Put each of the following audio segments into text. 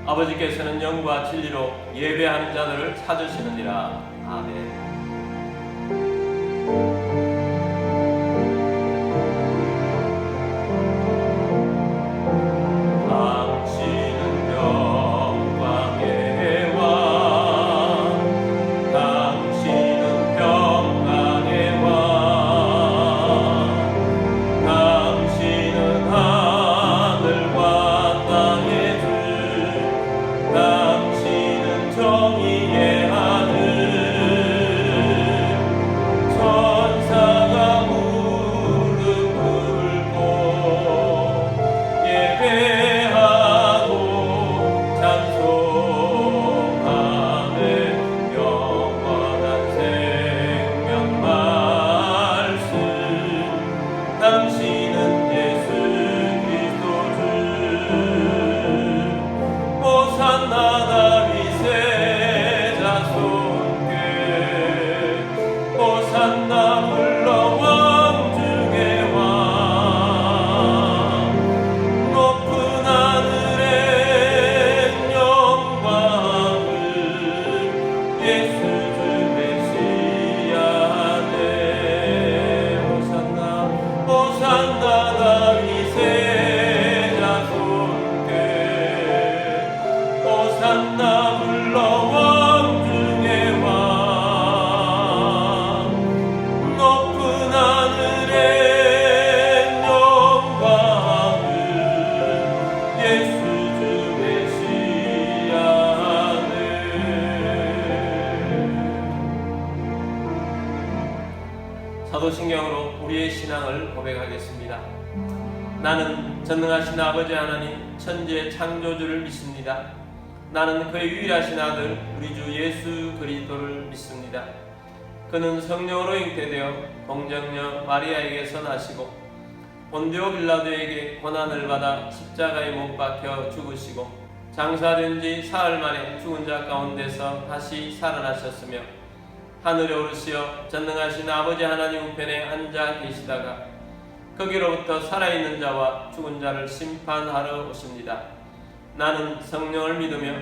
아버지께서는 영과 진리로 예배하는 자들을 찾으시느니라. 아멘. 사도신경으로 우리의 신앙을 고백하겠습니다. 나는 전능하신 아버지 하나님 천지의 창조주를 믿습니다. 나는 그의 유일하신 아들 우리 주 예수 그리스도를 믿습니다. 그는 성령으로 잉태되어 공정녀 마리아에게서 나시고 본디오 빌라도에게 고난을 받아 십자가에 못 박혀 죽으시고 장사된 지 사흘 만에 죽은 자 가운데서 다시 살아나셨으며 하늘에 오르시어 전능하신 아버지 하나님 우편에 앉아 계시다가 거기로부터 살아있는 자와 죽은 자를 심판하러 오십니다. 나는 성령을 믿으며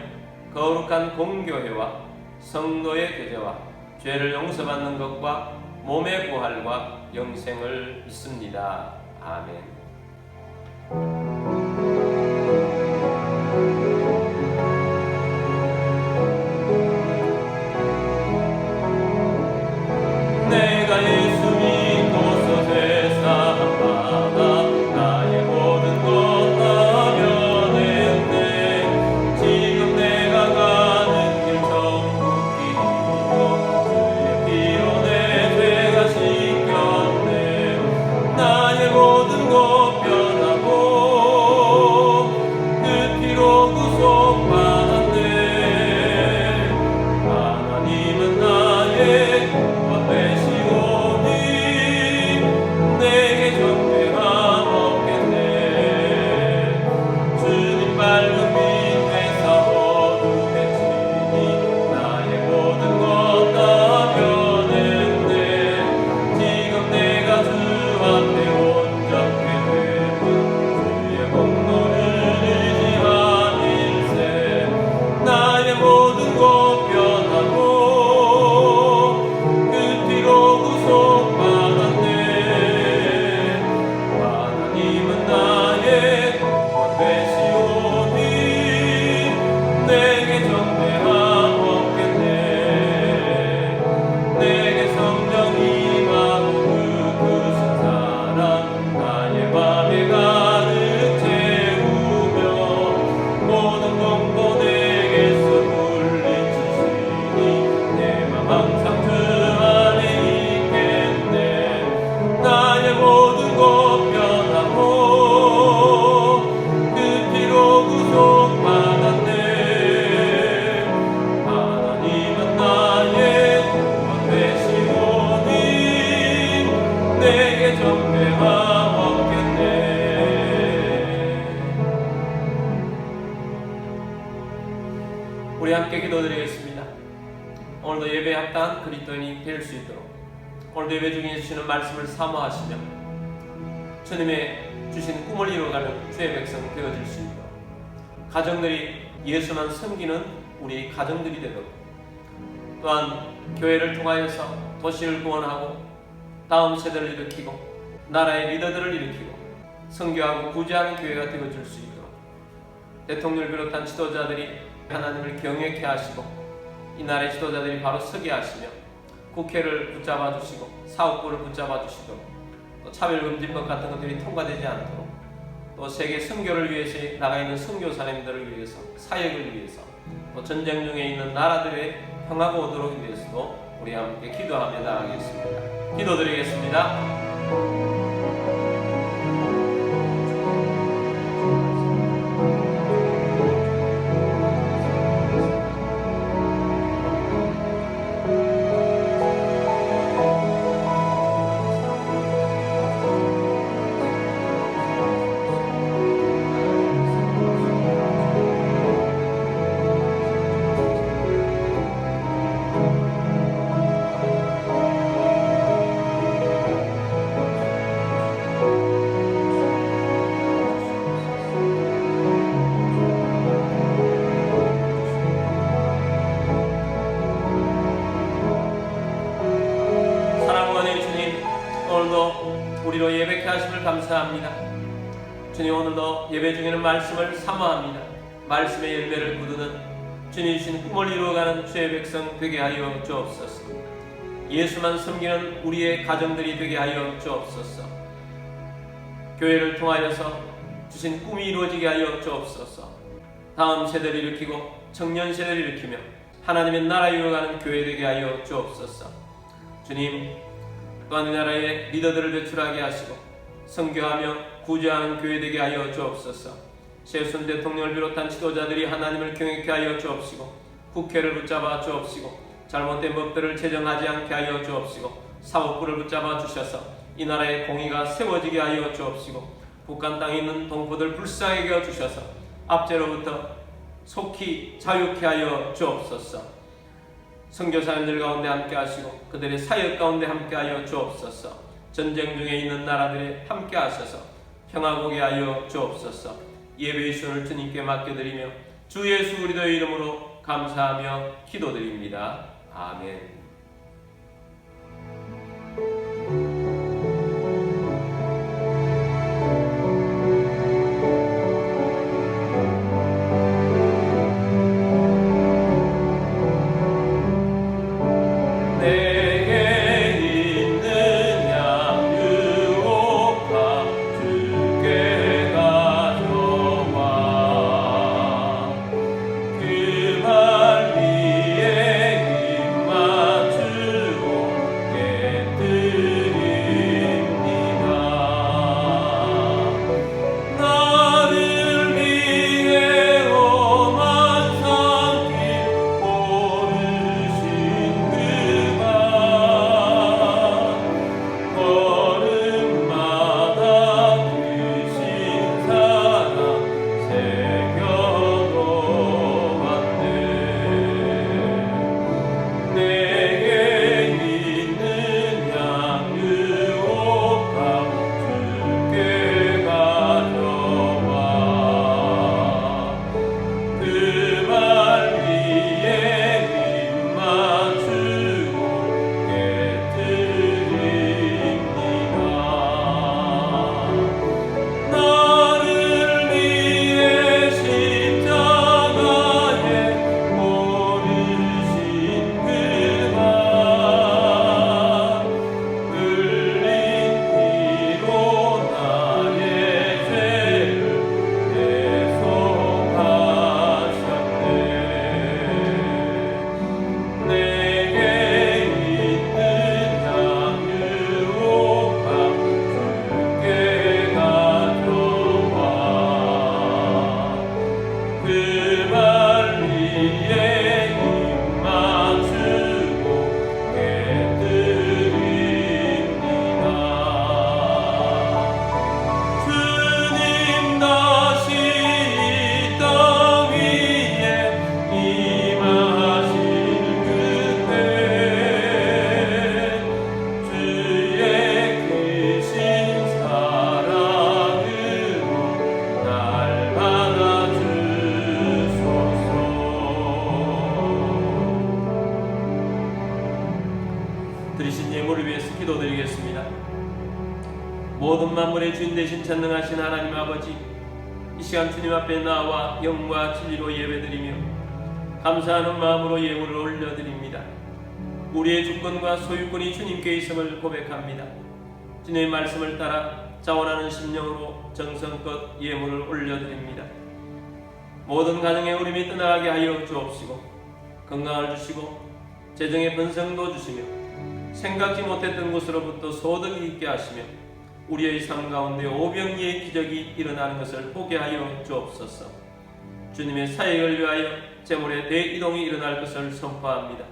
거룩한 공교회와 성도의 교제와 죄를 용서받는 것과 몸의 부활과 영생을 믿습니다. 아멘. 내가 예수 믿고서 세상마다 나의 모든 것 다 변했네. 지금 내가 가는 길 천국 길이고 주의 피로 내 죄가 씻겼네. 나의 모든 것 변하고 그 피로 구속받았네. 하나님은 나의 구원 되시오니 내게 정죄함 없겠네. 주님 밝은 빛에서 어둠에 치니 나의 모든 것 다 변했네. 지금 내가 주 앞에 온전케 되면 주의 공로를 의지하일세. 나의 모든 것 변하고 그 피로 구속받았네. 하나님은 나의 구원 되시오니 내게 정죄함 없겠네. 내게 성령 임하고 크신 사랑 나의 밤에 가득 채우며 모든 공포 내게서 물리치시니 내 맘 항상 주 안에 있겠네. 나의 모든 것 변하고 그 피로 구속받았네. 하나님은 나의 구원 되시오니 내게 정죄함 없겠네. 우리 함께 기도드리겠습니다. 오늘도 예배에 합당한 그리스도인이 될 수 있도록 오늘도 예배 중에 주시는 말씀을 사모하시며 주님의 주신 꿈을 이루어가는 주의 백성 되어질 수 있도록 가정들이 예수만 섬기는 우리 가정들이 되도록, 또한 교회를 통하여서 도시를 구원하고 다음 세대를 일으키고 나라의 리더들을 일으키고 선교하고 구제하는 교회가 되어줄 수 있도록 대통령을 비롯한 지도자들이 하나님을 경외케 하시고 이 나라의 지도자들이 바로 서게 하시며 국회를 붙잡아 주시고 사업부를 붙잡아 주시도록, 또 차별금지법 같은 것들이 통과되지 않도록, 또 세계 선교를 위해서 나가 있는 선교사님들을 위해서, 사역을 위해서, 또 전쟁 중에 있는 나라들의 평화가 오도록 위해서도 우리 함께 기도하며 나아가겠습니다. 기도드리겠습니다. 우리로 예배케 하심을 감사합니다. 주님, 오늘도 예배 중에는 말씀을 사모합니다. 말씀의 열매를 거두는 주님 주신 꿈을 이루어가는 주의 백성 되게 하여 주옵소서. 예수만 섬기는 우리의 가정들이 되게 하여 주옵소서. 교회를 통하여서 주신 꿈이 이루어지게 하여 주옵소서. 다음 세대를 일으키고 청년 세대를 일으키며 하나님의 나라 이루어가는 교회 되게 하여 주옵소서. 주님, 또한 이 나라의 리더들을 배출하게 하시고 선교하며 구제하는 교회 되게 하여 주옵소서. 최순 대통령을 비롯한 지도자들이 하나님을 경외케 하여 주옵시고 국회를 붙잡아 주옵시고 잘못된 법들을 제정하지 않게 하여 주옵시고 사법부를 붙잡아 주셔서 이 나라의 공의가 세워지게 하여 주옵시고 북한 땅에 있는 동포들 불쌍하게 하여 주셔서 압제로부터 속히 자유케 하여 주옵소서. 선교사님들 가운데 함께 하시고 그들의 사역 가운데 함께 하여 주옵소서. 전쟁 중에 있는 나라들에 함께 하셔서 평화 보게 하여 주옵소서. 예배의 손을 주님께 맡겨드리며 주 예수 그리스도의 이름으로 감사하며 기도드립니다. 아멘. 그 말 위에 입만 주신 예물을 위해서 기도드리겠습니다. 모든 만물의 주인 되신 전능하신 하나님 아버지, 이 시간 주님 앞에 나와 영과 진리로 예배드리며 감사하는 마음으로 예물을 올려드립니다. 우리의 주권과 소유권이 주님께 있음을 고백합니다. 주님의 말씀을 따라 자원하는 심령으로 정성껏 예물을 올려드립니다. 모든 가정에 우림이 떠나가게 하여 주옵시고 건강을 주시고 재정의 번성도 주시며 생각지 못했던 곳으로부터 소득이 있게 하시며 우리의 삶 가운데 오병이의 기적이 일어나는 것을 보게 하여 주옵소서. 주님의 사역을 위하여 재물의 대이동이 일어날 것을 선포합니다.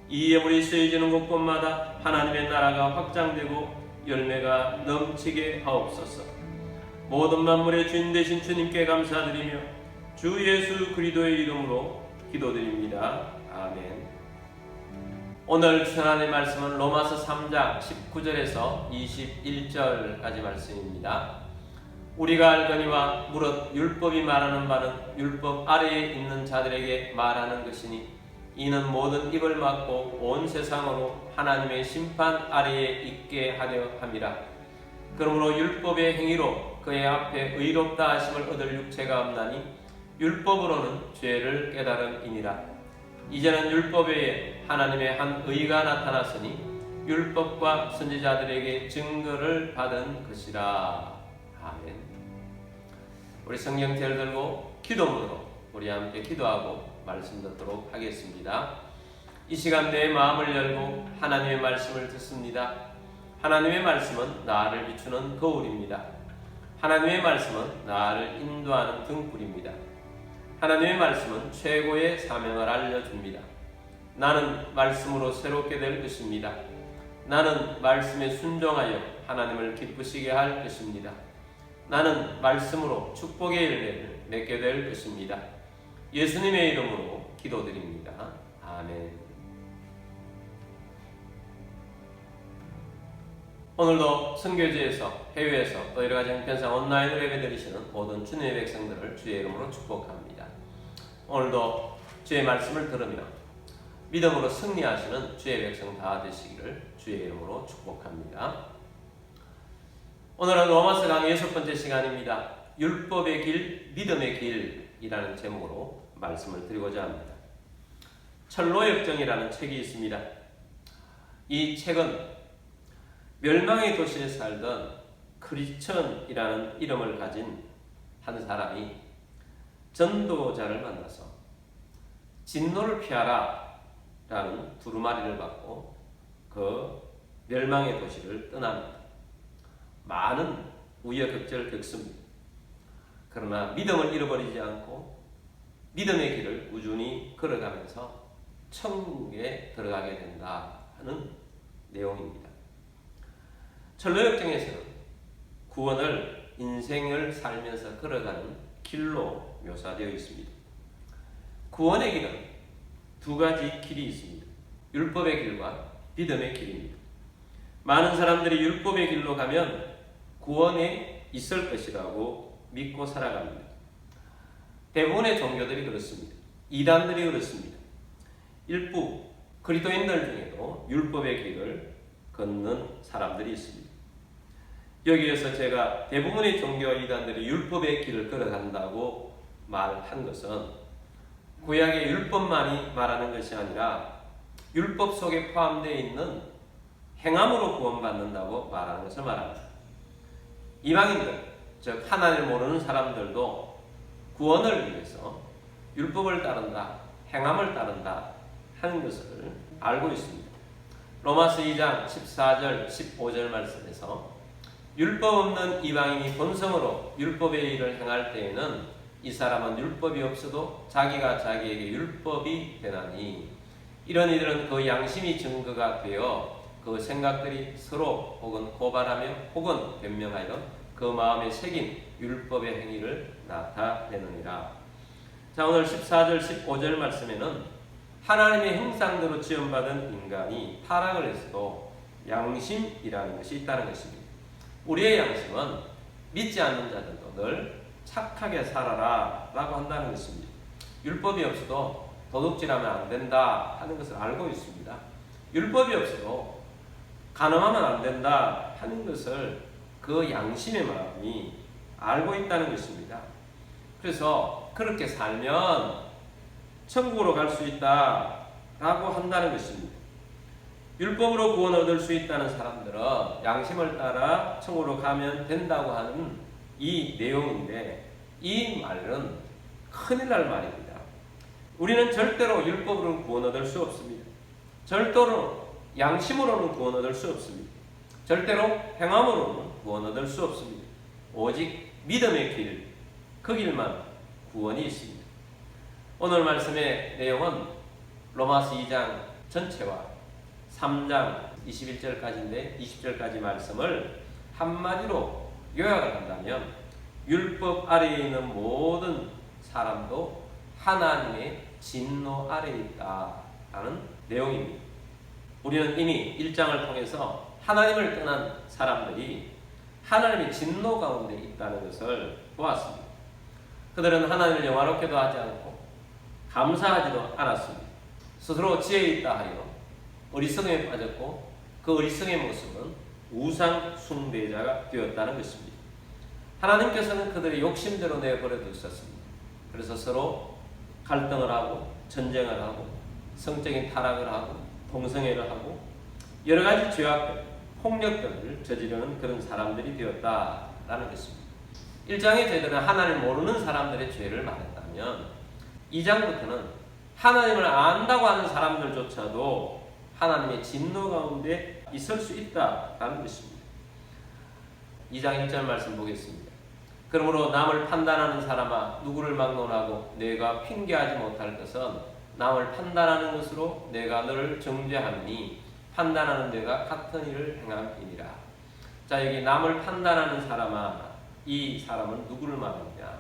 이 예물이 쓰여지는 곳곳마다 하나님의 나라가 확장되고 열매가 넘치게 하옵소서. 모든 만물의 주인 되신 주님께 감사드리며 주 예수 그리스도의 이름으로 기도드립니다. 아멘. 오늘 하나님의 말씀은 로마서 3장 19절에서 21절까지 말씀입니다. 우리가 알거니와 무릇 율법이 말하는 바는 율법 아래에 있는 자들에게 말하는 것이니 이는 모든 입을 막고 온 세상으로 하나님의 심판 아래에 있게 하려 함이라. 그러므로 율법의 행위로 그의 앞에 의롭다 하심을 얻을 육체가 없나니 율법으로는 죄를 깨달음이니라. 이제는 율법 외에 하나님의 한 의가 나타났으니 율법과 선지자들에게 증거를 받은 것이라. 아멘. 우리 성경책을 들고 기도문으로 우리 함께 기도하고 말씀 듣도록 하겠습니다. 이 시간 내 마음을 열고 하나님의 말씀을 듣습니다. 하나님의 말씀은 나를 비추는 거울입니다. 하나님의 말씀은 나를 인도하는 등불입니다. 하나님의 말씀은 최고의 사명을 알려줍니다. 나는 말씀으로 새롭게 될 것입니다. 나는 말씀에 순종하여 하나님을 기쁘시게 할 것입니다. 나는 말씀으로 축복의 열매를 맺게 될 것입니다. 예수님의 이름으로 기도드립니다. 아멘. 오늘도 선교지에서 해외에서 또 여러가지 형편상 온라인으로 예배드리시는 모든 주님의 백성들을 주의 이름으로 축복합니다. 오늘도 주의 말씀을 들으며 믿음으로 승리하시는 주의 백성 다 되시기를 주의 이름으로 축복합니다. 오늘은 로마서 강의 6번째 시간입니다. 율법의 길, 믿음의 길이라는 제목으로 말씀을 드리고자 합니다. 철로역정이라는 책이 있습니다. 이 책은 멸망의 도시에 살던 크리스천이라는 이름을 가진 한 사람이 전도자를 만나서 진노를 피하라 라는 두루마리를 받고 그 멸망의 도시를 떠납니다. 많은 우여곡절을 겪습니다. 그러나 믿음을 잃어버리지 않고 믿음의 길을 꾸준히 걸어가면서 천국에 들어가게 된다 하는 내용입니다. 철로역정에서는 구원을 인생을 살면서 걸어가는 길로 묘사되어 있습니다. 구원의 길은 두 가지 길이 있습니다. 율법의 길과 믿음의 길입니다. 많은 사람들이 율법의 길로 가면 구원에 있을 것이라고 믿고 살아갑니다. 대부분의 종교들이 그렇습니다. 이단들이 그렇습니다. 일부 그리스도인들 중에도 율법의 길을 걷는 사람들이 있습니다. 여기에서 제가 대부분의 종교 이단들이 율법의 길을 걸어간다고 말한 것은 구약의 율법만이 말하는 것이 아니라 율법 속에 포함되어 있는 행함으로 구원받는다고 말하는 것을 말합니다. 이방인들, 즉 하나님을 모르는 사람들도 구원을 위해서 율법을 따른다, 행함을 따른다 하는 것을 알고 있습니다. 로마서 2장 14절 15절 말씀에서 율법 없는 이방인이 본성으로 율법의 일을 행할 때에는 이 사람은 율법이 없어도 자기가 자기에게 율법이 되나니 이런 이들은 그 양심이 증거가 되어 그 생각들이 서로 혹은 고발하며 혹은 변명하여 그 마음에 새긴 율법의 행위를 나타내느니라. 자, 오늘 14절 15절 말씀에는 하나님의 형상대로 지음받은 인간이 타락을 했어도 양심이라는 것이 있다는 것입니다. 우리의 양심은 믿지 않는 자들도 늘 착하게 살아라 라고 한다는 것입니다. 율법이 없어도 도둑질하면 안 된다 하는 것을 알고 있습니다. 율법이 없어도 간음하면 안 된다 하는 것을 그 양심의 마음이 알고 있다는 것입니다. 그래서 그렇게 살면 천국으로 갈 수 있다라고 한다는 것입니다. 율법으로 구원 얻을 수 있다는 사람들은 양심을 따라 천국으로 가면 된다고 하는 이 내용인데, 이 말은 큰일 날 말입니다. 우리는 절대로 율법으로는 구원 얻을 수 없습니다. 절대로 양심으로는 구원 얻을 수 없습니다. 절대로 행함으로는 구원 얻을 수 없습니다. 오직 믿음의 길, 그 길만 구원이 있습니다. 오늘 말씀의 내용은 로마서 2장 전체와 3장 21절까지인데 20절까지 말씀을 한마디로 요약을 한다면, 율법 아래에 있는 모든 사람도 하나님의 진노 아래에 있다라는 내용입니다. 우리는 이미 1장을 통해서 하나님을 떠난 사람들이 하나님의 진노 가운데 있다는 것을 보았습니다. 그들은 하나님을 영화롭게도 하지 않고 감사하지도 않았습니다. 스스로 지혜 있다 하여 어리석음에 빠졌고, 그 어리석음의 모습은 우상 숭배자가 되었다는 것입니다. 하나님께서는 그들의 욕심대로 내버려 두셨습니다. 그래서 서로 갈등을 하고 전쟁을 하고 성적인 타락을 하고 동성애를 하고 여러 가지 죄악들, 폭력들을 저지르는 그런 사람들이 되었다라는 것입니다. 1장의 죄들은 하나님을 모르는 사람들의 죄를 말했다면, 2장부터는 하나님을 안다고 하는 사람들조차도 하나님의 진노 가운데 있을 수 있다라는 것입니다. 2장 1절 말씀 보겠습니다. 그러므로 남을 판단하는 사람아, 누구를 막론하고 내가 핑계하지 못할 것은 남을 판단하는 것으로 내가 너를 정죄하니 판단하는 내가 같은 일을 행함이니라. 자, 여기 남을 판단하는 사람아, 이 사람은 누구를 말하느냐?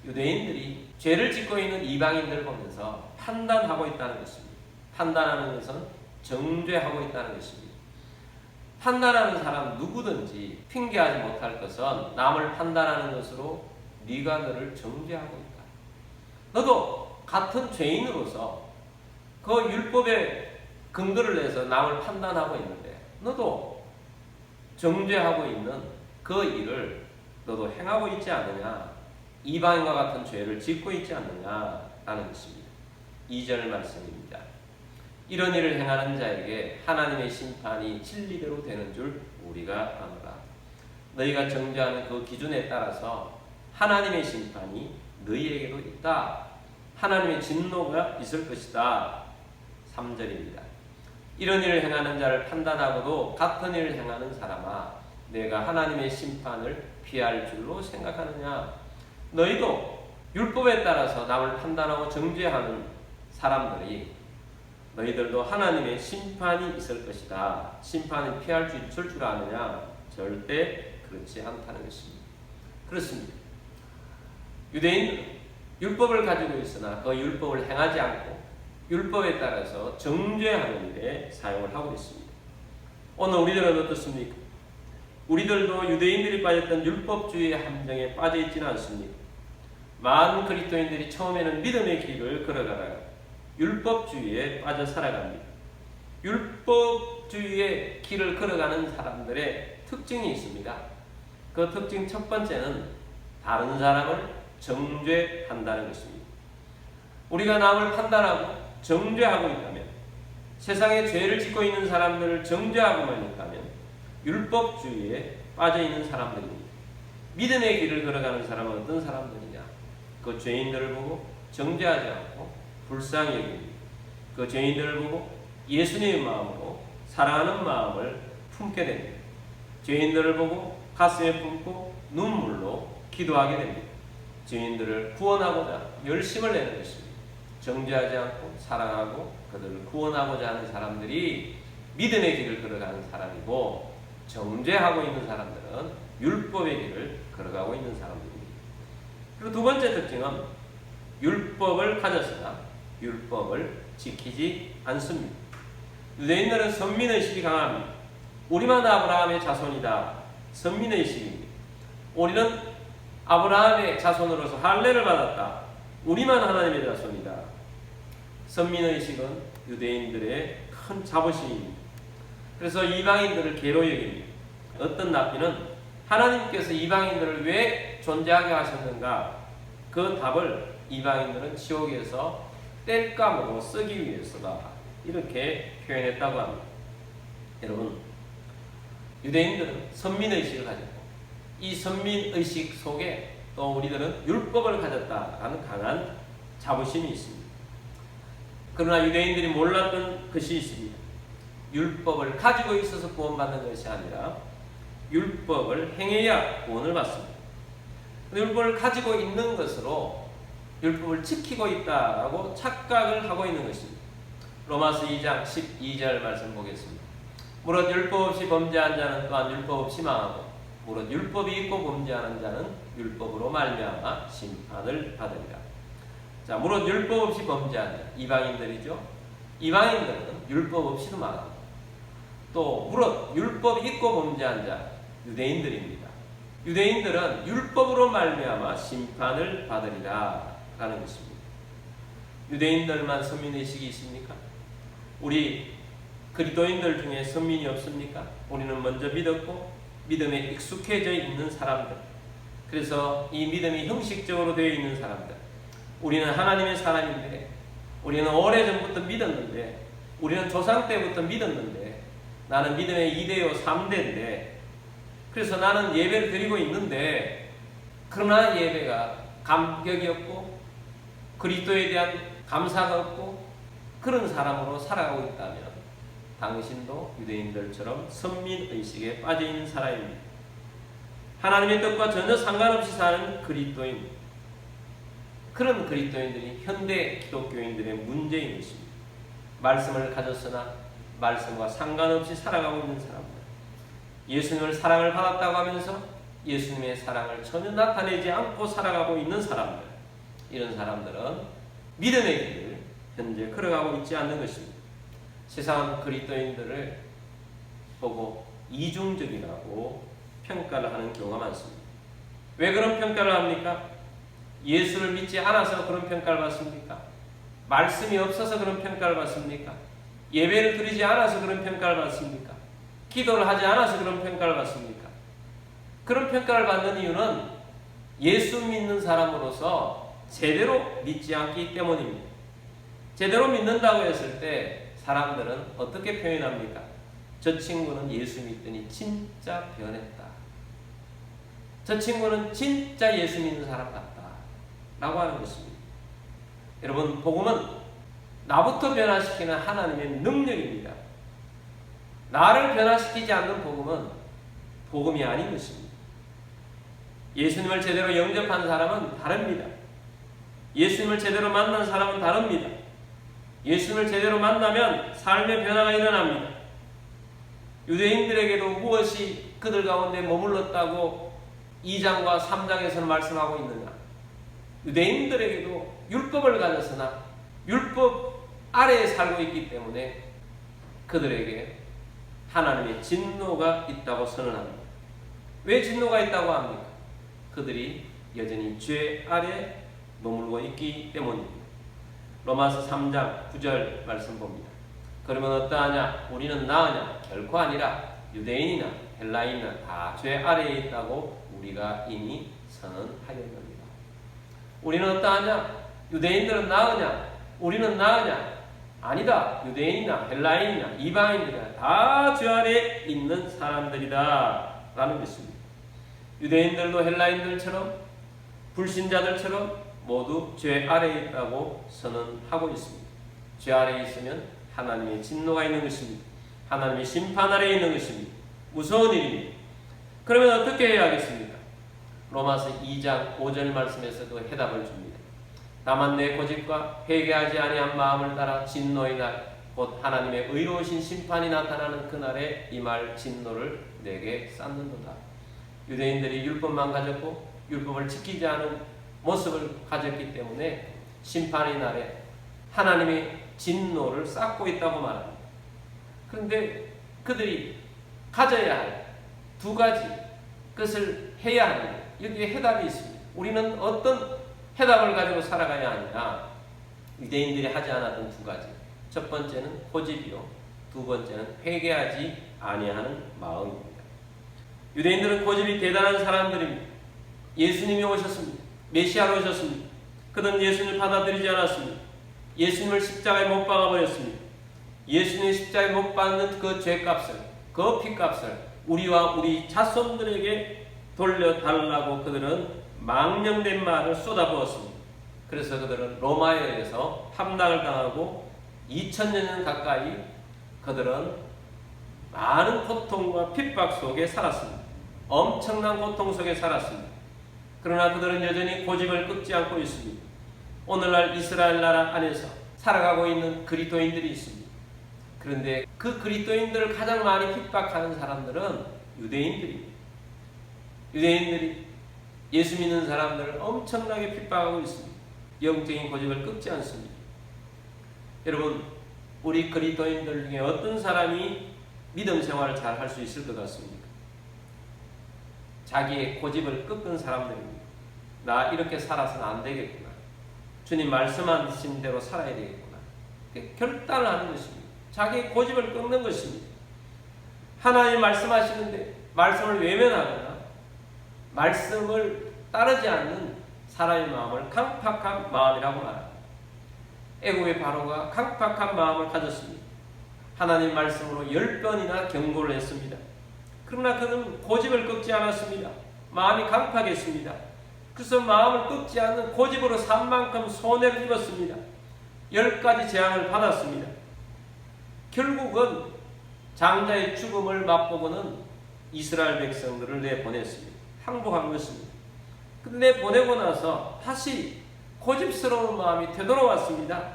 유대인들이 죄를 짓고 있는 이방인들을 보면서 판단하고 있다는 것입니다. 판단하는 것은 정죄하고 있다는 것입니다. 판단하는 사람 누구든지 핑계하지 못할 것은 남을 판단하는 것으로 네가 너를 정죄하고 있다. 너도 같은 죄인으로서 그 율법에 근거를 내서 남을 판단하고 있는데, 너도 정죄하고 있는 그 일을 너도 행하고 있지 않느냐? 이방인과 같은 죄를 짓고 있지 않느냐라는 것입니다. 2절 말씀입니다. 이런 일을 행하는 자에게 하나님의 심판이 진리대로 되는 줄 우리가 아노라. 너희가 정죄하는 그 기준에 따라서 하나님의 심판이 너희에게도 있다. 하나님의 진노가 있을 것이다. 3절입니다. 이런 일을 행하는 자를 판단하고도 같은 일을 행하는 사람아, 내가 하나님의 심판을 피할 줄로 생각하느냐? 너희도 율법에 따라서 남을 판단하고 정죄하는 사람들이, 너희들도 하나님의 심판이 있을 것이다. 심판을 피할 수 있을 줄 아느냐? 절대 그렇지 않다는 것입니다. 그렇습니다. 유대인들은 율법을 가지고 있으나 그 율법을 행하지 않고 율법에 따라서 정죄하는 일에 사용을 하고 있습니다. 오늘 우리들은 어떻습니까? 우리들도 유대인들이 빠졌던 율법주의의 함정에 빠져 있지는 않습니다. 많은 그리스도인들이 처음에는 믿음의 길을 걸어가다가 율법주의에 빠져 살아갑니다. 율법주의의 길을 걸어가는 사람들의 특징이 있습니다. 그 특징 첫 번째는 다른 사람을 정죄한다는 것입니다. 우리가 남을 판단하고 정죄하고 있다면, 세상에 죄를 짓고 있는 사람들을 정죄하고만 있다면 율법주의에 빠져 있는 사람들입니다. 믿음의 길을 걸어가는 사람은 어떤 사람들이냐? 그 죄인들을 보고 정죄하지 않고 불쌍히 여깁니다. 그 죄인들을 보고 예수님의 마음으로 사랑하는 마음을 품게 됩니다. 죄인들을 보고 가슴에 품고 눈물로 기도하게 됩니다. 죄인들을 구원하고자 열심을 내는 것입니다. 정죄하지 않고 사랑하고 그들을 구원하고자 하는 사람들이 믿음의 길을 걸어가는 사람이고, 정죄하고 있는 사람들은 율법의 길을 걸어가고 있는 사람들입니다. 그리고 두 번째 특징은 율법을 가졌으나 율법을 지키지 않습니다. 유대인들은 선민의식이 강합니다. 우리만 아브라함의 자손이다. 선민의식입니다. 우리는 아브라함의 자손으로서 할례를 받았다. 우리만 하나님의 자손이다. 선민의식은 유대인들의 큰 자부심입니다. 그래서 이방인들을 괴로 여깁니다. 어떤 랍비는 하나님께서 이방인들을 왜 존재하게 하셨는가? 그 답을 이방인들은 지옥에서 땔감으로 쓰기 위해서다, 이렇게 표현했다고 합니다. 여러분, 유대인들은 선민의식을 가졌고 이 선민의식 속에 또 우리들은 율법을 가졌다라는 강한 자부심이 있습니다. 그러나 유대인들이 몰랐던 것이 있습니다. 율법을 가지고 있어서 구원받는 것이 아니라 율법을 행해야 구원을 받습니다. 율법을 가지고 있는 것으로 율법을 지키고 있다라고 착각을 하고 있는 것입니다. 로마서 2장 12절 말씀 보겠습니다. 무릇 율법 없이 범죄한 자는 또한 율법 없이 망하고 무릇 율법이 있고 범죄하는 자는 율법으로 말미암아 심판을 받으리라. 자, 무릇 율법 없이 범죄한 자, 이방인들이죠. 이방인들은 율법 없이도 망하고, 또 무릇 율법이 있고 범죄한 자, 유대인들입니다. 유대인들은 율법으로 말미암아 심판을 받으리라 라는 것입니다. 유대인들만 선민의식이 있습니까? 우리 그리스도인들 중에 선민이 없습니까? 우리는 먼저 믿었고 믿음에 익숙해져 있는 사람들, 그래서 이 믿음이 형식적으로 되어 있는 사람들, 우리는 하나님의 사람인데, 우리는 오래전부터 믿었는데, 우리는 조상 때부터 믿었는데, 나는 믿음의 2대요 3대인데, 그래서 나는 예배를 드리고 있는데, 그러나 예배가 감격이 없고 그리스도에 대한 감사가 없고 그런 사람으로 살아가고 있다면 당신도 유대인들처럼 선민의식에 빠져있는 사람입니다. 하나님의 뜻과 전혀 상관없이 사는 그리스도인, 그런 그리스도인들이 현대 기독교인들의 문제인 것입니다. 말씀을 가졌으나 말씀과 상관없이 살아가고 있는 사람들, 예수님을 사랑을 받았다고 하면서 예수님의 사랑을 전혀 나타내지 않고 살아가고 있는 사람들, 이런 사람들은 믿음의 길을 현재 걸어가고 있지 않는 것입니다. 세상은 그리스도인들을 보고 이중적이라고 평가를 하는 경우가 많습니다. 왜 그런 평가를 합니까? 예수를 믿지 않아서 그런 평가를 받습니까? 말씀이 없어서 그런 평가를 받습니까? 예배를 드리지 않아서 그런 평가를 받습니까? 기도를 하지 않아서 그런 평가를 받습니까? 그런 평가를 받는 이유는 예수 믿는 사람으로서 제대로 믿지 않기 때문입니다. 제대로 믿는다고 했을 때 사람들은 어떻게 표현합니까? 저 친구는 예수 믿더니 진짜 변했다. 저 친구는 진짜 예수 믿는 사람 같다 라고 하는 것입니다. 여러분, 복음은 나부터 변화시키는 하나님의 능력입니다. 나를 변화시키지 않는 복음은 복음이 아닌 것입니다. 예수님을 제대로 영접한 사람은 다릅니다. 예수님을 제대로 만난 사람은 다릅니다. 예수님을 제대로 만나면 삶의 변화가 일어납니다. 유대인들에게도 무엇이 그들 가운데 머물렀다고 2장과 3장에서는 말씀하고 있느냐? 유대인들에게도 율법을 가졌으나 율법 아래에 살고 있기 때문에 그들에게 하나님의 진노가 있다고 선언합니다. 왜 진노가 있다고 합니까? 그들이 여전히 죄 아래 머물고 있기 때문입니다. 로마서 3장 9절 말씀 봅니다. 그러면 어떠하냐? 우리는 나으냐? 결코 아니라 유대인이나 헬라인이나 다 죄 아래에 있다고 우리가 이미 선언하였느니라. 우리는 어떠하냐? 유대인들은 나으냐? 우리는 나으냐? 아니다. 유대인이나 헬라인이나 이방인이나 다 죄 아래에 있는 사람들이다 라는 것입니다. 유대인들도 헬라인들처럼 불신자들처럼 모두 죄 아래에 있다고 선언하고 있습니다. 죄 아래에 있으면 하나님의 진노가 있는 것입니다. 하나님의 심판 아래에 있는 것입니다. 무서운 일입니다. 그러면 어떻게 해야 하겠습니까? 로마서 2장 5절 말씀에서도 해답을 줍니다. 다만 내 고집과 회개하지 아니한 마음을 따라 진노의 날, 곧 하나님의 의로우신 심판이 나타나는 그날에 이 말 진노를 내게 쌓는도다. 유대인들이 율법만 가졌고 율법을 지키지 않은 모습을 가졌기 때문에 심판의 날에 하나님의 진노를 쌓고 있다고 말합니다. 그런데 그들이 가져야 할 두 가지 것을 해야 하는, 여기에 해답이 있습니다. 우리는 어떤 해답을 가지고 살아가야 하느냐? 유대인들이 하지 않았던 두 가지. 첫 번째는 고집이요, 두 번째는 회개하지 아니하는 마음입니다. 유대인들은 고집이 대단한 사람들입니다. 예수님이 오셨습니다. 메시아로 오셨습니다. 그들은 예수님을 받아들이지 않았습니다. 예수님을 십자가에 못 박아버렸습니다. 예수님의 십자가에 못 박는 그 죄값을, 그 피값을 우리와 우리 자손들에게 돌려달라고 그들은 망령된 말을 쏟아부었습니다. 그래서 그들은 로마에 의해서 함락을 당하고 2000년 가까이 그들은 많은 고통과 핍박 속에 살았습니다. 엄청난 고통 속에 살았습니다. 그러나 그들은 여전히 고집을 끊지 않고 있습니다. 오늘날 이스라엘 나라 안에서 살아가고 있는 그리스도인들이 있습니다. 그런데 그 그리스도인들을 가장 많이 핍박하는 사람들은 유대인들입니다. 유대인들이 예수 믿는 사람들을 엄청나게 핍박하고 있습니다. 영적인 고집을 끊지 않습니다. 여러분, 우리 그리스도인들 중에 어떤 사람이 믿음 생활을 잘 할 수 있을 것 같습니까? 자기의 고집을 꺾은 사람들입니다. 나 이렇게 살아서는 안 되겠구나. 주님 말씀하신 대로 살아야 되겠구나. 결단을 하는 것입니다. 자기의 고집을 꺾는 것입니다. 하나님 말씀하시는데 말씀을 외면하거나 말씀을 따르지 않는 사람의 마음을 강팍한 마음이라고 말합니다. 애국의 바로가 강팍한 마음을 가졌습니다. 하나님 말씀으로 10번이나 경고를 했습니다. 그러나 그는 고집을 꺾지 않았습니다. 마음이 강팍했습니다. 그래서 마음을 꺾지 않는 고집으로 산 만큼 손해를 입었습니다. 10가지 재앙을 받았습니다. 결국은 장자의 죽음을 맛보고는 이스라엘 백성들을 내보냈습니다. 항복한 것입니다. 근데 보내고 나서 다시 고집스러운 마음이 되돌아왔습니다.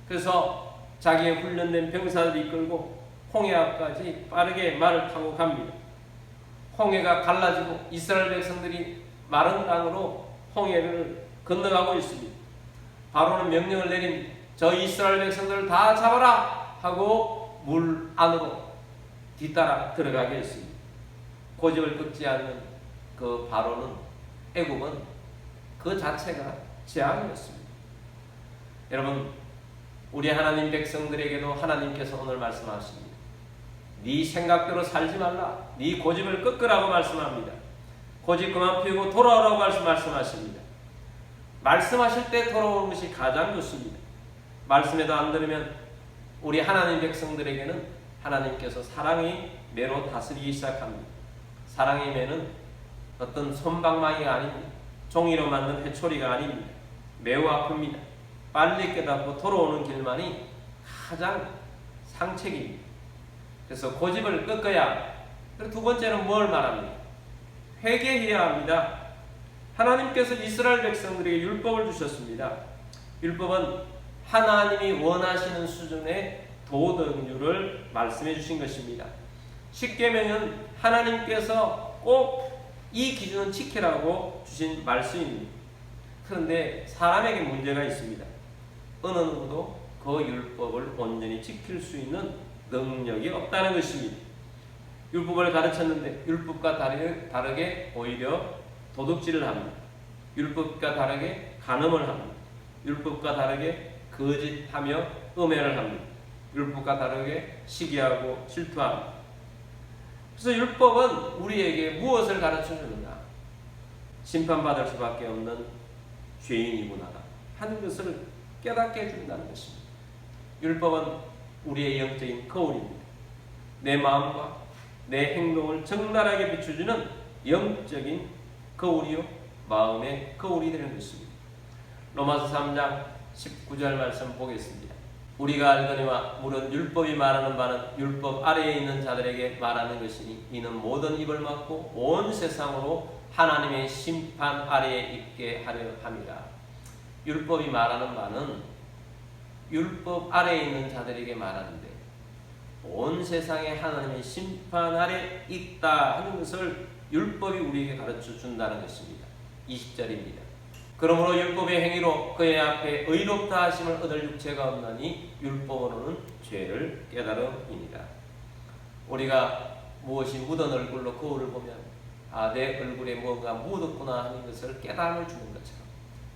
그래서 자기의 훈련된 병사들을 이끌고 홍해 앞까지 빠르게 말을 타고 갑니다. 홍해가 갈라지고 이스라엘 백성들이 마른 땅으로 홍해를 건너가고 있습니다. 바로는 명령을 내린 저 이스라엘 백성들을 다 잡아라 하고 물 안으로 뒤따라 들어가게 했습니다. 고집을 꺾지 않는 그 바로는, 애국은 그 자체가 재앙이었습니다. 여러분, 우리 하나님 백성들에게도 하나님께서 오늘 말씀하십니다. 네 생각대로 살지 말라. 네 고집을 꺾으라고 말씀합니다. 고집 그만 피우고 돌아오라고 말씀하십니다. 말씀하실 때 돌아오는 것이 가장 좋습니다. 말씀에도 안 들으면 우리 하나님 백성들에게는 하나님께서 사랑의 매로 다스리기 시작합니다. 사랑의 매는 어떤 솜방망이가 아닙니다. 종이로 만든 회초리가 아닙니다. 매우 아픕니다. 빨리 깨닫고 돌아오는 길만이 가장 상책입니다. 그래서 고집을 꺾어야. 그리고 두 번째는 뭘 말합니까? 회개해야 합니다. 하나님께서 이스라엘 백성들에게 율법을 주셨습니다. 율법은 하나님이 원하시는 수준의 도덕률을 말씀해 주신 것입니다. 십계명은 하나님께서 꼭 이 기준은 지키라고 주신 말씀입니다. 그런데 사람에게 문제가 있습니다. 어느 누구도 그 율법을 온전히 지킬 수 있는 능력이 없다는 것입니다. 율법을 가르쳤는데 율법과 다르게 오히려 도둑질을 합니다. 율법과 다르게 간음을 합니다. 율법과 다르게 거짓하며 음해를 합니다. 율법과 다르게 시기하고 질투합니다. 그래서 율법은 우리에게 무엇을 가르쳐 주느냐? 심판받을 수밖에 없는 죄인이구나 하는 것을 깨닫게 해준다는 것입니다. 율법은 우리의 영적인 거울입니다. 내 마음과 내 행동을 적나라하게 비춰주는 영적인 거울이요, 마음의 거울이 되는 것입니다. 로마서 3장 19절 말씀 보겠습니다. 우리가 알거니와 물은 율법이 말하는 바는 율법 아래에 있는 자들에게 말하는 것이니 이는 모든 입을 막고 온 세상으로 하나님의 심판 아래에 있게 하려 함이라. 율법이 말하는 바는 율법 아래에 있는 자들에게 말하는데 온 세상에 하나님의 심판 아래 있다 하는 것을 율법이 우리에게 가르쳐 준다는 것입니다. 20절입니다. 그러므로 율법의 행위로 그의 앞에 의롭다 하심을 얻을 육체가 없나니 율법으로는 죄를 깨달음이니라. 우리가 무엇이 묻은 얼굴로 거울을 보면 내 얼굴에 뭔가 묻었구나 하는 것을 깨달음을 주는 것처럼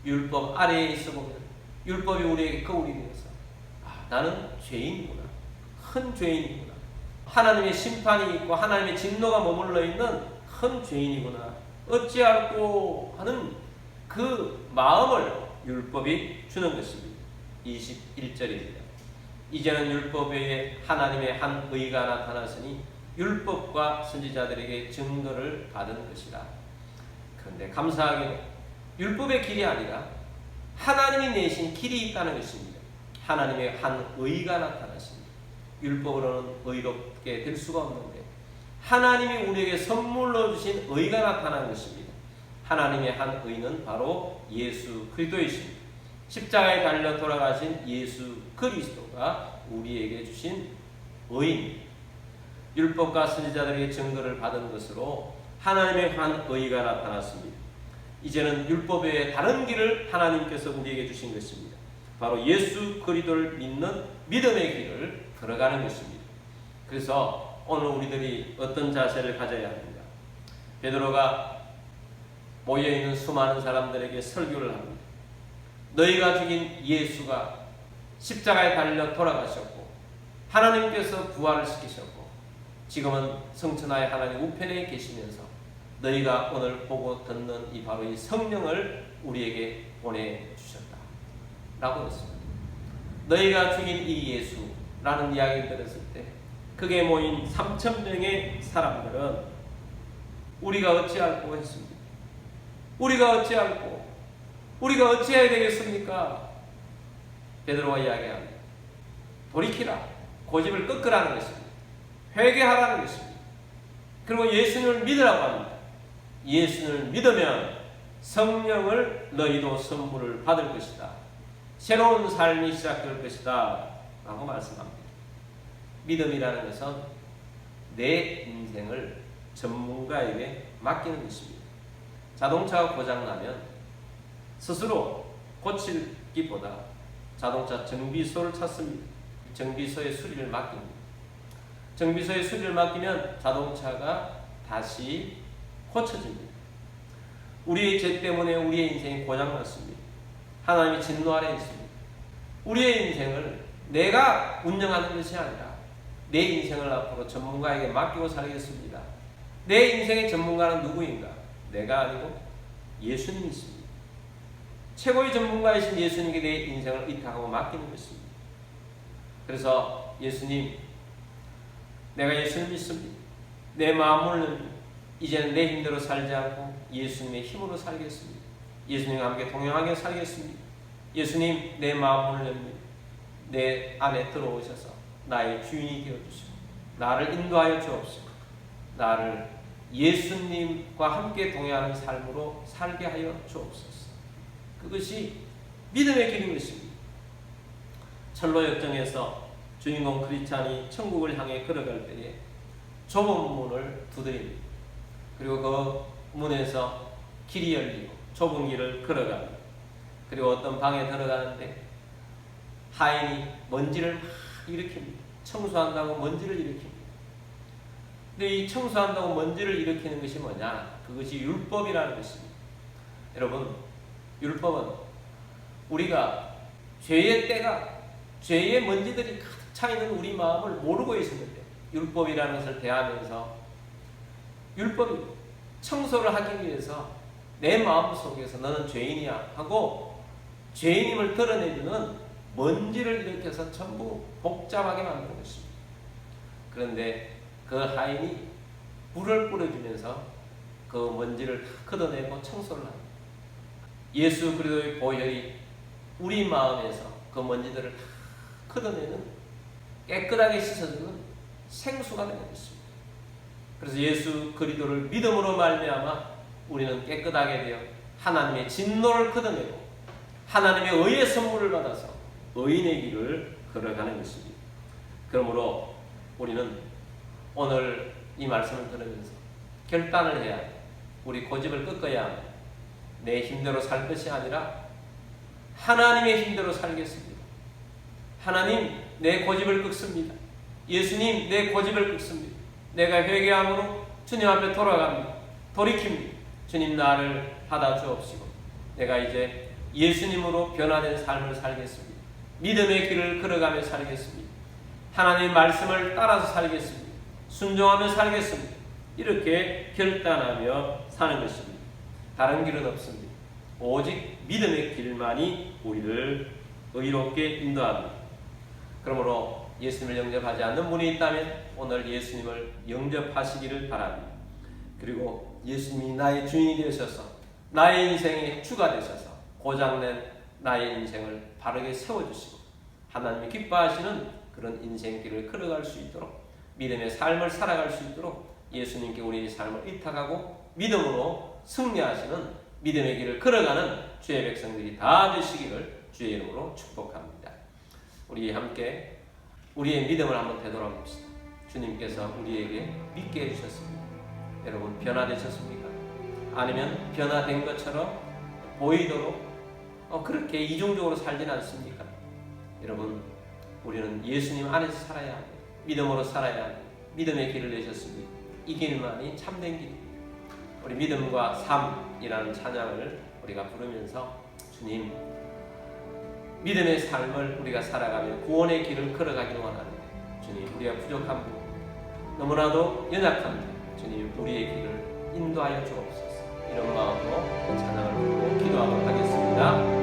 율법 아래에 있어 보면 율법이 우리에게 거울이 되어서 나는 죄인이구나, 큰 죄인이구나, 하나님의 심판이 있고 하나님의 진노가 머물러 있는 큰 죄인이구나 어찌할꼬 하는 그 마음을 율법이 주는 것입니다. 21절입니다. 이제는 율법 외에 하나님의 한 의가 나타났으니 율법과 선지자들에게 증거를 받은 것이라. 그런데 감사하게도 율법의 길이 아니라 하나님이 내신 길이 있다는 것입니다. 하나님의 한 의가 나타났습니다. 율법으로는 의롭게 될 수가 없는데 하나님이 우리에게 선물로 주신 의가 나타난 것입니다. 하나님의 한 의는 바로 예수 그리스도이십니다. 십자가에 달려 돌아가신 예수 그리스도가 우리에게 주신 의입니다. 율법과 선지자들에게 증거를 받은 것으로 하나님의 한 의가 나타났습니다. 이제는 율법 외에 다른 길을 하나님께서 우리에게 주신 것입니다. 바로 예수 그리스도를 믿는 믿음의 길을 걸어가는 것입니다. 그래서 오늘 우리들이 어떤 자세를 가져야 합니까? 베드로가 모여있는 수많은 사람들에게 설교를 합니다. 너희가 죽인 예수가 십자가에 달려 돌아가셨고 하나님께서 부활을 시키셨고 지금은 성천하의 하나님 우편에 계시면서 너희가 오늘 보고 듣는 이 바로 이 성령을 우리에게 보내주셨다 라고 했습니다. 너희가 죽인 이 예수라는 이야기를 들었을 때 그게 모인 3,000명의 사람들은 우리가 어찌할꼬 했습니다. 우리가 어찌해야 되겠습니까? 베드로가 이야기합니다. 돌이키라. 고집을 꺾으라는 것입니다. 회개하라는 것입니다. 그리고 예수님을 믿으라고 합니다. 예수님을 믿으면 성령을 너희도 선물을 받을 것이다. 새로운 삶이 시작될 것이다 라고 말씀합니다. 믿음이라는 것은 내 인생을 전문가에게 맡기는 것입니다. 자동차가 고장나면 스스로 고치기보다 자동차 정비소를 찾습니다. 정비소에 수리를 맡깁니다. 정비소에 수리를 맡기면 자동차가 다시 고쳐집니다. 우리의 죄 때문에 우리의 인생이 고장났습니다. 하나님이 진노 아래 있습니다. 우리의 인생을 내가 운영하는 것이 아니라 내 인생을 앞으로 전문가에게 맡기고 살겠습니다. 내 인생의 전문가는 누구인가? 내가 아니고 예수님이 있습니다. 최고의 전문가이신 예수님께 내 인생을 의탁하고 맡기는 것입니다. 그래서 예수님, 내가 예수님 믿습니다. 내 마음을 이제는 내 힘대로 살지 않고 예수님의 힘으로 살겠습니다. 예수님과 함께 동행하게 살겠습니다. 예수님, 내 마음을 냅니다. 내 안에 들어오셔서 나의 주인이 되어주시고 나를 인도하여 주옵시고 나를 예수님과 함께 동행하는 삶으로 살게 하여 주옵소서. 그것이 믿음의 길인 것입니다. 철로 역정에서 주인공 크리스찬이 천국을 향해 걸어갈 때에 좁은 문을 두드립니다. 그리고 그 문에서 길이 열리고 좁은 길을 걸어갑니다. 그리고 어떤 방에 들어가는데 하인이 먼지를 막 일으킵니다. 청소한다고 먼지를 일으킵니다. 근데 이 청소한다고 먼지를 일으키는 것이 뭐냐? 그것이 율법이라는 것입니다. 여러분, 율법은 우리가 죄의 먼지들이 가득 차 있는 우리 마음을 모르고 있었는데 율법이라는 것을 대하면서 율법이 청소를 하기 위해서 내 마음 속에서 너는 죄인이야 하고 죄인임을 드러내주는 먼지를 일으켜서 전부 복잡하게 만드는 것입니다. 그런데 그 하인이 불을 뿌려주면서 그 먼지를 다 걷어내고 청소를 합니다. 예수 그리스도의 보혈이 우리 마음에서 그 먼지들을 다 걷어내는 깨끗하게 씻어주는 생수가 되는 것입니다. 그래서 예수 그리스도를 믿음으로 말미암아 우리는 깨끗하게 되어 하나님의 진노를 걷어내고 하나님의 의의 선물을 받아서 의인의 길을 걸어가는 것입니다. 그러므로 우리는 오늘 이 말씀을 들으면서 결단을 해야 합니다. 우리 고집을 꺾어야 합니다. 내 힘대로 살 것이 아니라 하나님의 힘대로 살겠습니다. 하나님, 내 고집을 꺾습니다. 예수님, 내 고집을 꺾습니다. 내가 회개함으로 주님 앞에 돌아갑니다. 돌이킵니다. 주님, 나를 받아주옵시고 내가 이제 예수님으로 변화된 삶을 살겠습니다. 믿음의 길을 걸어가며 살겠습니다. 하나님의 말씀을 따라서 살겠습니다. 순종하며 살겠습니다. 이렇게 결단하며 사는 것입니다. 다른 길은 없습니다. 오직 믿음의 길만이 우리를 의롭게 인도합니다. 그러므로 예수님을 영접하지 않는 분이 있다면 오늘 예수님을 영접하시기를 바랍니다. 그리고 예수님이 나의 주인이 되셔서 나의 인생의 주가 되셔서 고장낸 나의 인생을 바르게 세워주시고 하나님이 기뻐하시는 그런 인생길을 걸어갈 수 있도록 믿음의 삶을 살아갈 수 있도록 예수님께 우리의 삶을 의탁하고 믿음으로 승리하시는 믿음의 길을 걸어가는 주의 백성들이 다 되시기를 주의 이름으로 축복합니다. 우리 함께 우리의 믿음을 한번 되돌아봅시다. 주님께서 우리에게 믿게 해주셨습니다. 여러분 변화되셨습니까? 아니면 변화된 것처럼 보이도록 그렇게 이중적으로 살진 않습니까? 여러분 우리는 예수님 안에서 살아야 합니다. 믿음으로 살아야 합니다. 믿음의 길을 내셨습니다. 이 길만이 참된 길입니다. 우리 믿음과 삶이라는 찬양을 우리가 부르면서 주님 믿음의 삶을 우리가 살아가며 구원의 길을 걸어가기를 원하는데 주님 우리가 부족한 분 너무나도 연약합니다. 주님 우리의 길을 인도하여 주옵소서. 이런 마음으로 찬양을 부르고 기도하도록 하겠습니다.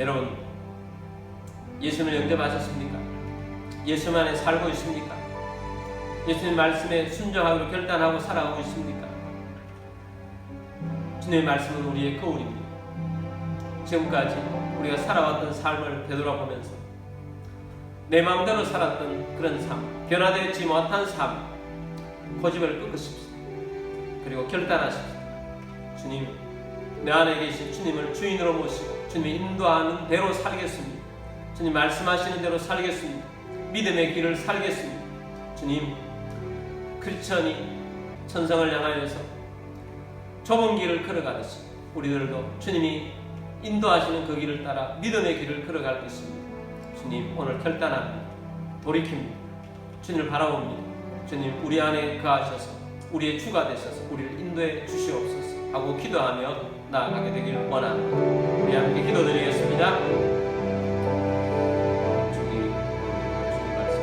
여러분 예수님을 영접하셨습니까? 예수 안에 살고 있습니까? 예수님 말씀에 순종하기로 결단하고 살아가고 있습니까? 주님의 말씀은 우리의 거울입니다. 지금까지 우리가 살아왔던 삶을 되돌아보면서 내 마음대로 살았던 그런 삶, 변화되지 못한 삶, 고집을 꺾으십시오. 그리고 결단하십시오. 주님, 내 안에 계신 주님을 주인으로 모시고 주님이 인도하는 대로 살겠습니다. 주님 말씀하시는 대로 살겠습니다. 믿음의 길을 살겠습니다. 주님, 크리스천이 천성을 향하여서 좁은 길을 걸어가듯이 우리들도 주님이 인도하시는 그 길을 따라 믿음의 길을 걸어갈 것입니다. 주님, 오늘 결단합니다. 돌이킵니다. 주님을 바라봅니다. 주님, 우리 안에 거하셔서 우리의 주가 되셔서 우리를 인도해 주시옵소서 하고 기도하며 나아가게 되기를 원합니다. 우리 함께 기도드리겠습니다. 주님 말씀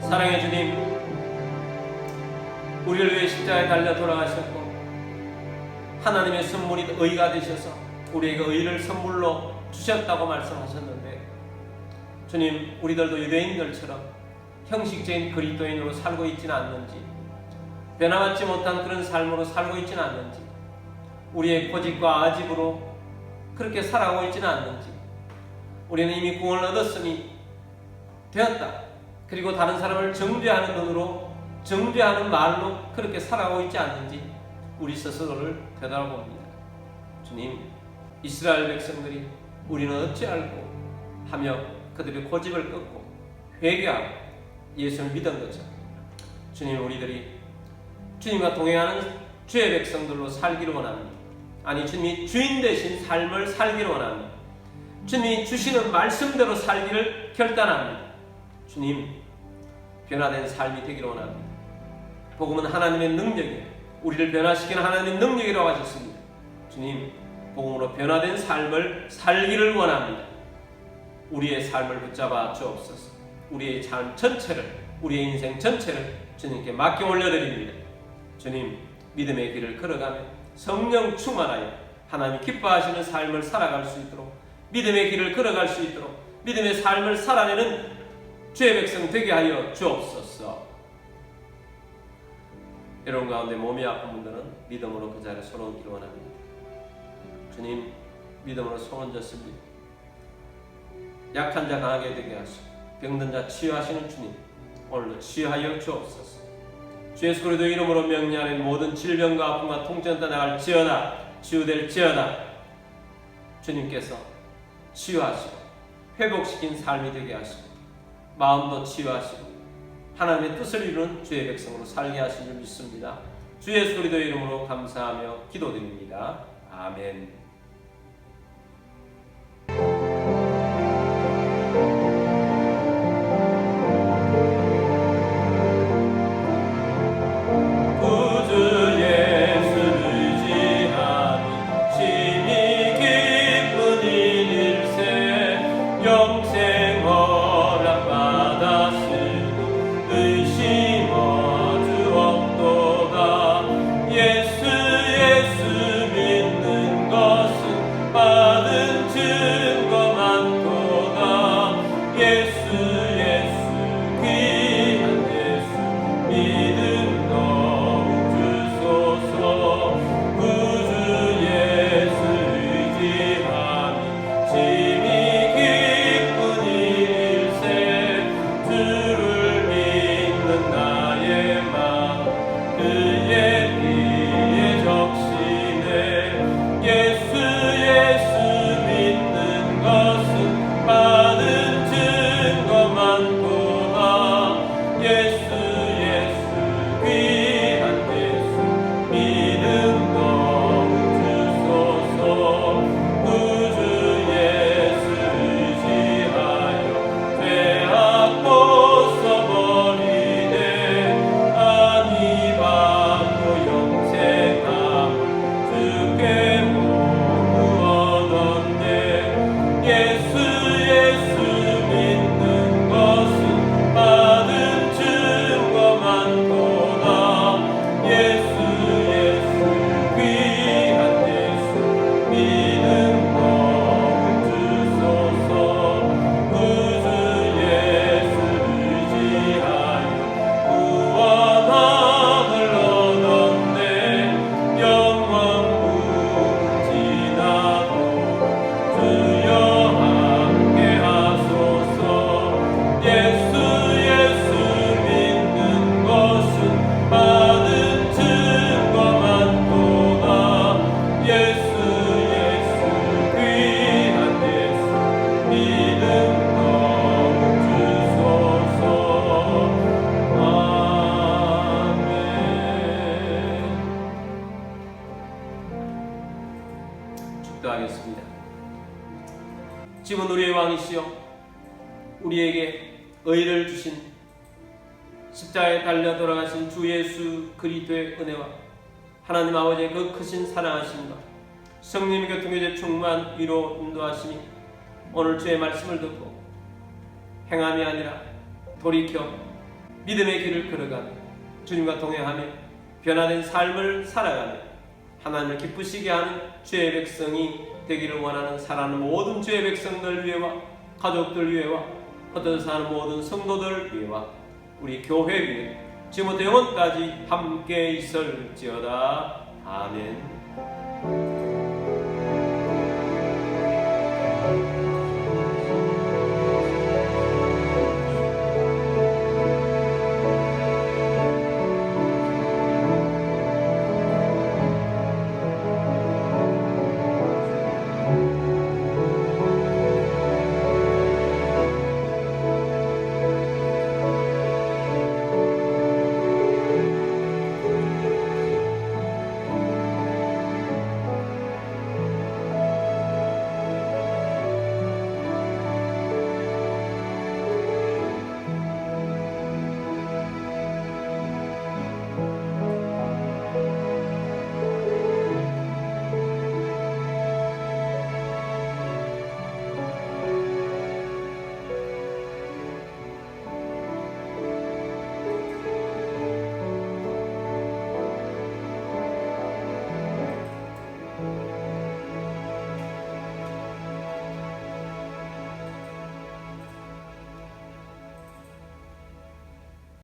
사랑의 주님, 우리를 위해 십자가에 달려 돌아가셨고 하나님의 선물이 의가 되셔서 우리에게 의를 선물로 주셨다고 말씀하셨는데, 주님, 우리들도 유대인들처럼 형식적인 그리스도인으로 살고 있지는 않는지, 변화받지 못한 그런 삶으로 살고 있지는 않는지, 우리의 고집과 아집으로 그렇게 살아가고 있지는 않는지, 우리는 이미 구원을 얻었으니 되었다, 그리고 다른 사람을 정죄하는 눈으로, 정죄하는 말로 그렇게 살아가고 있지 않는지 우리 스스로를 되돌아봅니다. 주님, 이스라엘 백성들이 우리는 어찌 알고 하며 그들의 고집을 꺾고 회개하고 예수를 믿은 것처럼, 주님, 우리들이 주님과 동행하는 주의 백성들로 살기를 원합니다. 아니, 주님이 주인 되신 삶을 살기를 원합니다. 주님이 주시는 말씀대로 살기를 결단합니다. 주님, 변화된 삶이 되기를 원합니다. 복음은 하나님의 능력이에요. 우리를 변화시키는 하나님의 능력이라고 하셨습니다. 주님, 복음으로 변화된 삶을 살기를 원합니다. 우리의 삶을 붙잡아 주옵소서. 우리의 삶 전체를, 우리의 인생 전체를 주님께 맡겨 올려드립니다. 주님, 믿음의 길을 걸어가며 성령 충만하여 하나님이 기뻐하시는 삶을 살아갈 수 있도록, 믿음의 길을 걸어갈 수 있도록, 믿음의 삶을 살아내는 주의 백성 되게 하여 주옵소서. 여러분 가운데 몸이 아픈 분들은 믿음으로 그 자리에 손 얹기를 원합니다. 주님, 믿음으로 손 얹었습니다. 약한 자 강하게 되게 하시고 병든 자 치유하시는 주님, 오늘도 치유하여 주옵소서. 주 예수 그리스도 이름으로 명령하는 모든 질병과 아픔과 통증 떠나갈지어다, 치유될지어다. 주님께서 치유하시고 회복시킨 삶이 되게 하시고 마음도 치유하시고 하나님의 뜻을 이루는 주의 백성으로 살게 하신 줄 믿습니다. 주 예수 그리스도 이름으로 감사하며 기도드립니다. 아멘. 예수 믿는 것 지금은 우리의 왕이시여 우리에게 의를 주신 십자가에 달려 돌아가신 주 예수 그리스도의 은혜와 하나님 아버지의 그 크신 사랑하심과 성령의 교통교제 충만 위로 인도하심이 오늘 주의 말씀을 듣고 행함이 아니라 돌이켜 믿음의 길을 걸어가며 주님과 동행하며 변화된 삶을 살아가며 하나님을 기쁘시게 하는 주의 백성이 되기를 원하는 사랑하는 모든 주의 백성들 위해와 가족들 위해와 흩어져 사는 모든 성도들 위해와 우리 교회 위에 지금부터 영원까지 함께 있을지어다. 아멘.